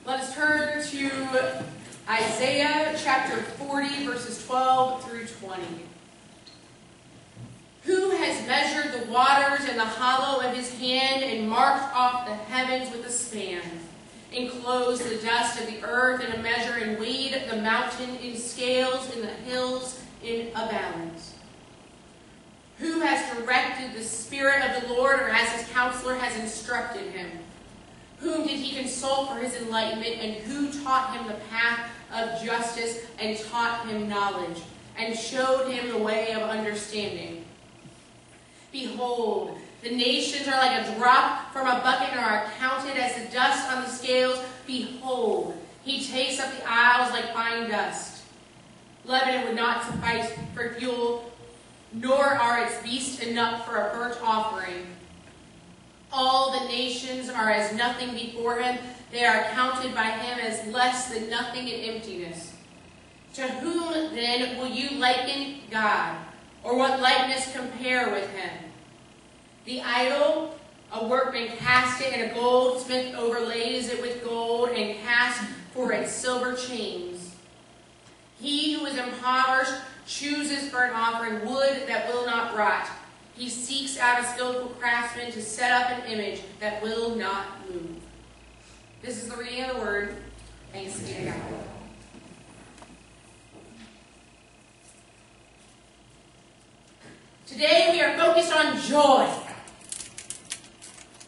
Let us turn to Isaiah chapter 40, verses 12 through 20. Who has measured the waters in the hollow of his hand and marked off the heavens with a span, enclosed the dust of the earth in a measure and weighed the mountain in scales and the hills in a balance? Who has directed the Spirit of the Lord, or as his counselor has instructed him? Whom did he consult for his enlightenment, and who taught him the path of justice, and taught him knowledge, and showed him the way of understanding? Behold, the nations are like a drop from a bucket and are counted as the dust on the scales. Behold, he takes up the isles like fine dust. Lebanon would not suffice for fuel, nor are its beasts enough for a burnt offering. All the nations are as nothing before him. They are counted by him as less than nothing in emptiness. To whom then will you liken God, or what likeness compare with him? The idol, a workman cast it, and a goldsmith overlays it with gold, and cast for it silver chains. He who is impoverished chooses for an offering wood that will not rot. He seeks out a skillful craftsman to set up an image that will not move. This is the reading of the word. Thanks be to God. Today we are focused on joy.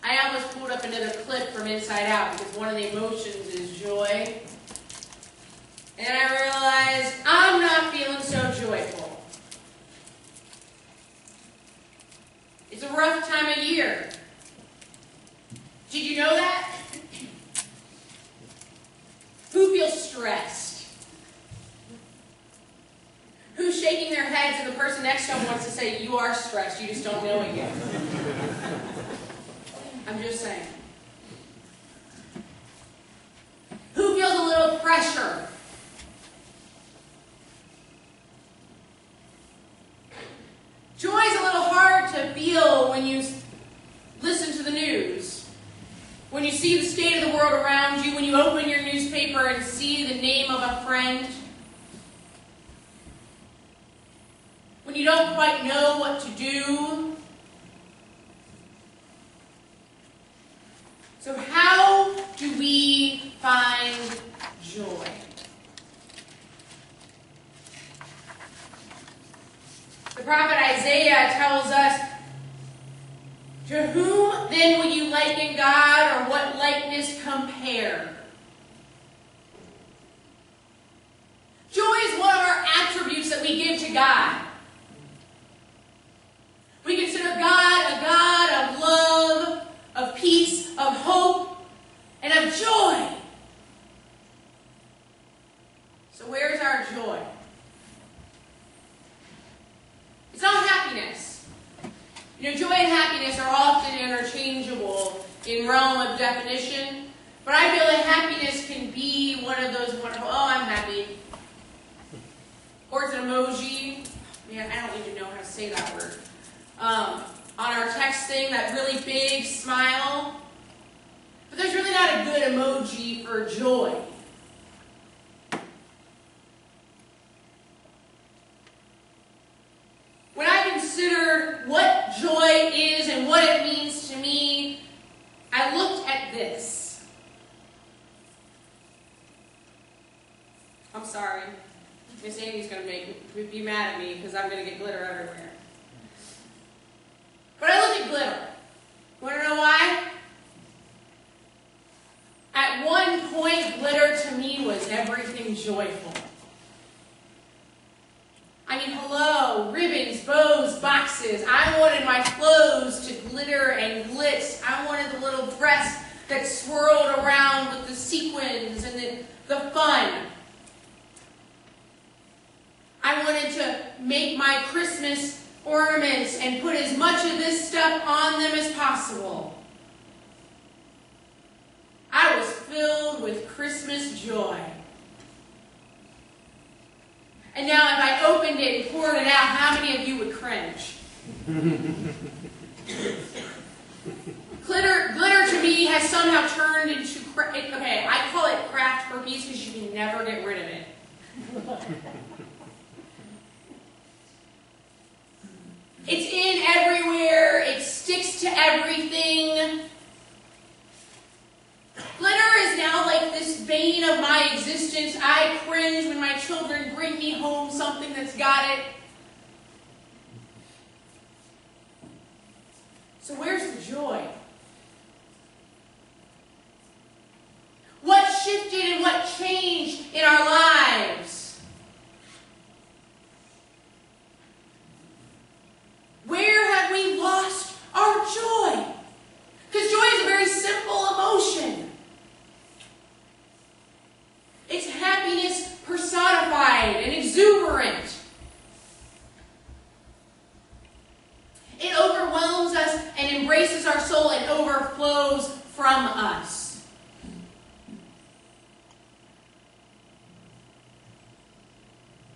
I almost pulled up another clip from Inside Out because one of the emotions is joy. And I realized I'm not feeling so joyful. It's a rough time of year. Did you know that? Who feels stressed? Who's shaking their heads and the person next to them wants to say, you are stressed, you just don't know it yet. I'm just saying. Who feels a little pressure? Joy is a little hard to feel when you listen to the news, when you see the state of the world around you, when you open your newspaper and see the name of a friend, when you don't quite know what to do. So how do we find joy? The prophet Isaiah tells us, to whom then will you liken God, or what likeness compare? Joy is one of our attributes that we give to God. We consider God a God of love, of peace, of hope, and of joy. So where's our joy? It's not happiness. You know, joy and happiness are often interchangeable in realm of definition, but I feel like happiness can be one of those wonderful, oh, I'm happy. Or it's an emoji. Man, I don't even know how to say that word. On our text thing, that really big smile. But there's really not a good emoji for joy. When I consider what joy is and what it means to me, I looked at this. I'm sorry. Miss Amy's going to be mad at me because I'm going to get glitter everywhere. But I look at glitter. You want to know why? At one point, glitter to me was everything joyful. I mean, hello, ribbons, bows, boxes. I wanted my clothes to glitter and glitz. I wanted the little dress that swirled around with the sequins and the fun. I wanted to make my Christmas ornaments and put as much of this stuff on them as possible. I was filled with Christmas joy. And now if I opened it and poured it out, how many of you would cringe? Glitter to me has somehow turned into, okay, I call it never get rid of it. It's in everywhere. It sticks to everything. Glitter is now like this bane of my existence. I cringe when my children bring me home something that's got it. So where's the joy? What shifted and what changed in our lives? Where have we lost our joy? Because joy is a very simple emotion. It's happiness personified and exuberant. It overwhelms us and embraces our soul and overflows from us.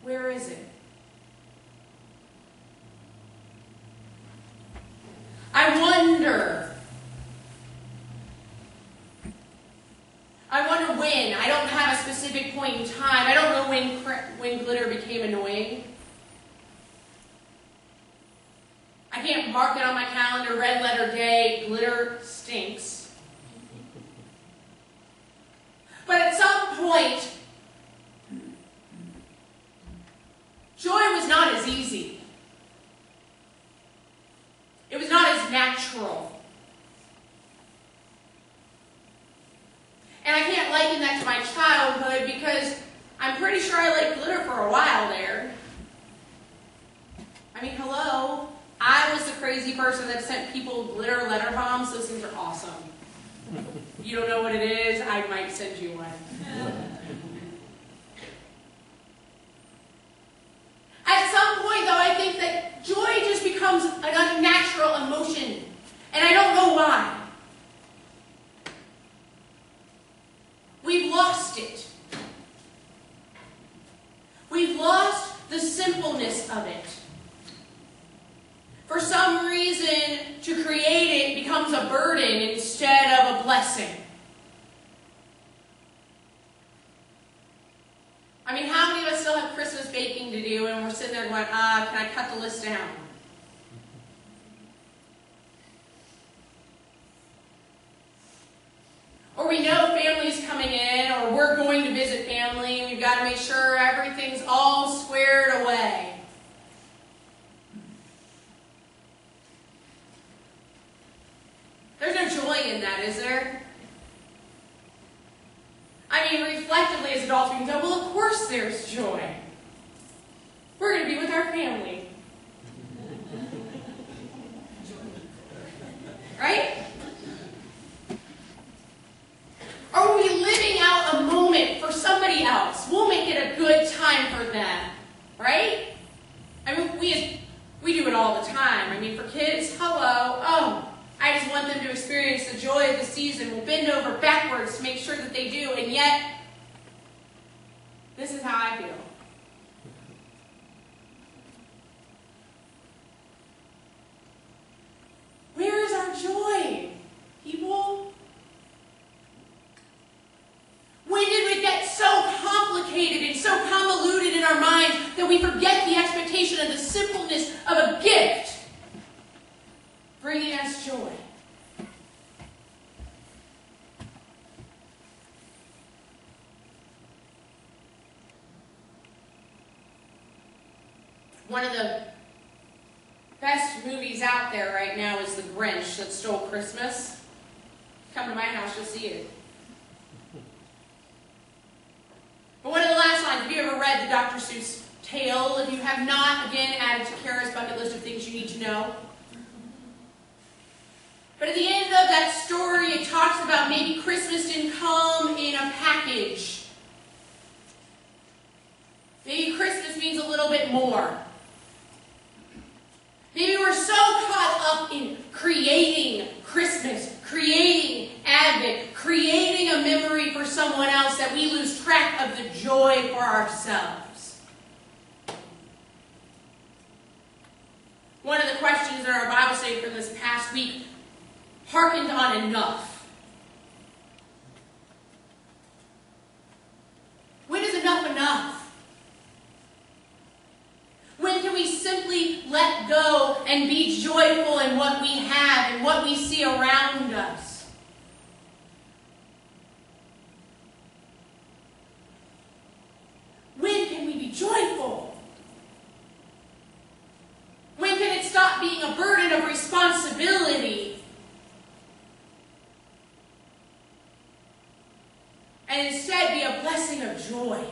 Where is it? I wonder when. I don't have a specific point in time. I don't know when glitter became annoying. I can't mark it on my calendar, red letter day, glitter stinks. But at some point, joy was not as easy. It was not as natural. And I can't liken that to my childhood because I'm pretty sure I liked glitter for a while there. I mean, hello. I was the crazy person that sent people glitter letter bombs. Those things are awesome. You don't know what it is? I might send you one. At some point, though, I think that joy just becomes an unnatural emotion. And I don't know why. We've lost it. We've lost the simpleness of it. For some reason, to create it becomes a burden instead of a blessing. I mean, how many of us still have Christmas baking to do and we're sitting there going, can I cut the list down? Or we know family's coming in, or we're going to visit family, and we've got to make sure everything's all squared away. There's no joy in that, is there? I mean, reflectively as adults, we can go, well, of course there's joy. We're going to be with our family. Right? Are we living out a moment for somebody else? We'll make it a good time for them. Right? I mean, we do it all the time. I mean, for kids, hello, I just want them to experience the joy of the season. We'll bend over backwards to make sure that they do, and yet, this is how I feel. Where is our joy, people? When did we get so complicated and so convoluted in our minds that we forget the expectation of the simpleness of a gift bringing us joy? One of the best movies out there right now is The Grinch That Stole Christmas. Come to my house, you'll see it. But one of the last lines, have you ever read the Dr. Seuss tale? If you have not, again, add it to Kara's bucket list of things you need to know. But at the end of that story, it talks about maybe Christmas didn't come in a package. Maybe Christmas means a little bit more. Maybe we're so caught up in creating Christmas, creating Advent, creating a memory for someone else that we lose track of the joy for ourselves. One of the questions in our Bible study from this past week harkened on enough. When let go and be joyful in what we have and what we see around us? When can we be joyful? When can it stop being a burden of responsibility and instead be a blessing of joy?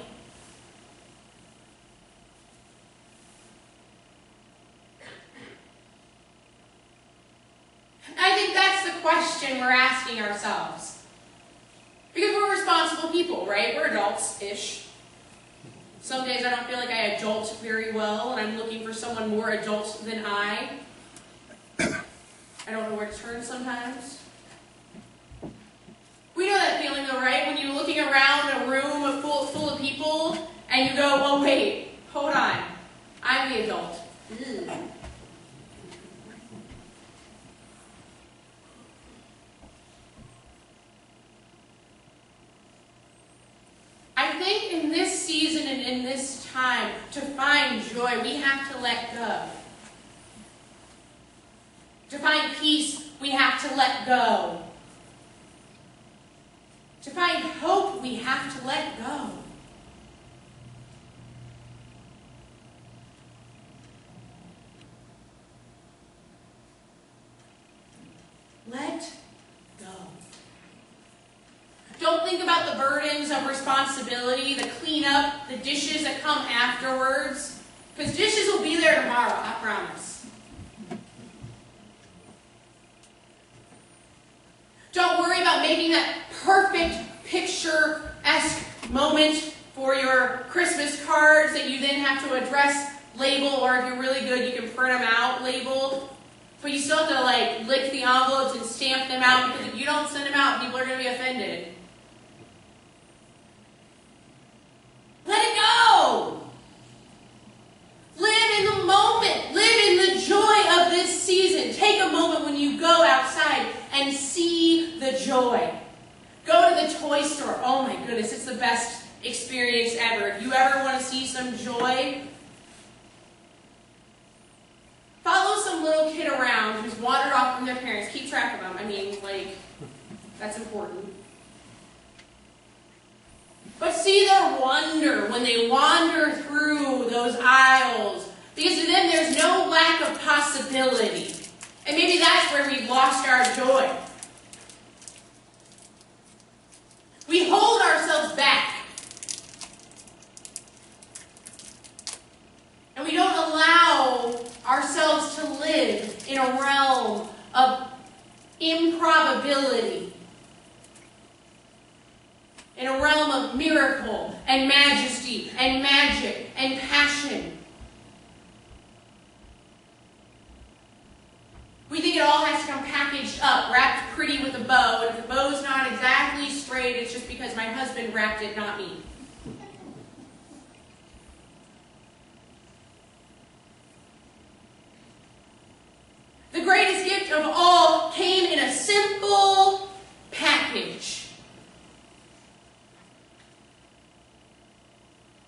I think that's the question we're asking ourselves. Because we're responsible people, right? We're adults-ish. Some days I don't feel like I adult very well, and I'm looking for someone more adult than I. I don't know where to turn sometimes. We know that feeling though, right? When you're looking around a room full of people, and you go, oh wait, hold on. I'm the adult. Ew. I think in this season and in this time, to find joy, we have to let go. To find peace, we have to let go. To find hope, we have to let go. Let go. Don't think about the burdens of responsibility, the cleanup, the dishes that come afterwards. Because dishes will be there tomorrow, I promise. Don't worry about making that perfect picture-esque moment for your Christmas cards that you then have to address, label, or if you're really good, you can print them out, label. But you still have to like lick the envelopes and stamp them out, because if you don't send them out, people are going to be offended. Let it go. Live in the moment. Live in the joy of this season. Take a moment when you go outside and see the joy. Go to the toy store. Oh my goodness, it's the best experience ever. If you ever want to see some joy, follow some little kid around who's wandered off from their parents. Keep track of them. I mean, like, that's important. But see their wonder when they wander through those aisles. Because to them, there's no lack of possibility. And maybe that's where we've lost our joy. We hold ourselves back. And we don't allow ourselves to live in a realm of improbability. In a realm of miracle and majesty and magic and passion. We think it all has to come packaged up, wrapped pretty with a bow, and if the bow's not exactly straight, it's just because my husband wrapped it, not me. The greatest gift of all came in a simple package.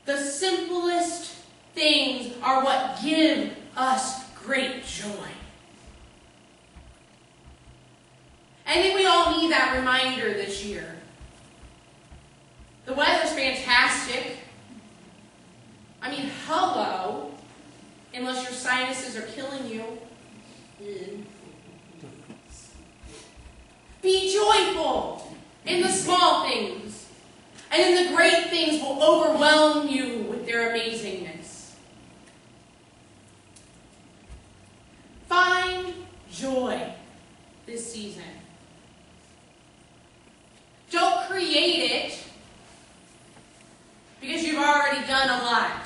The simplest things are what give us great joy. I think we all need that reminder this year. The weather's fantastic. I mean, hello. Unless your sinuses are killing you. Be joyful in the small things. And then the great things will overwhelm you with their amazingness. Find joy this season. Don't create it because you've already done a lot.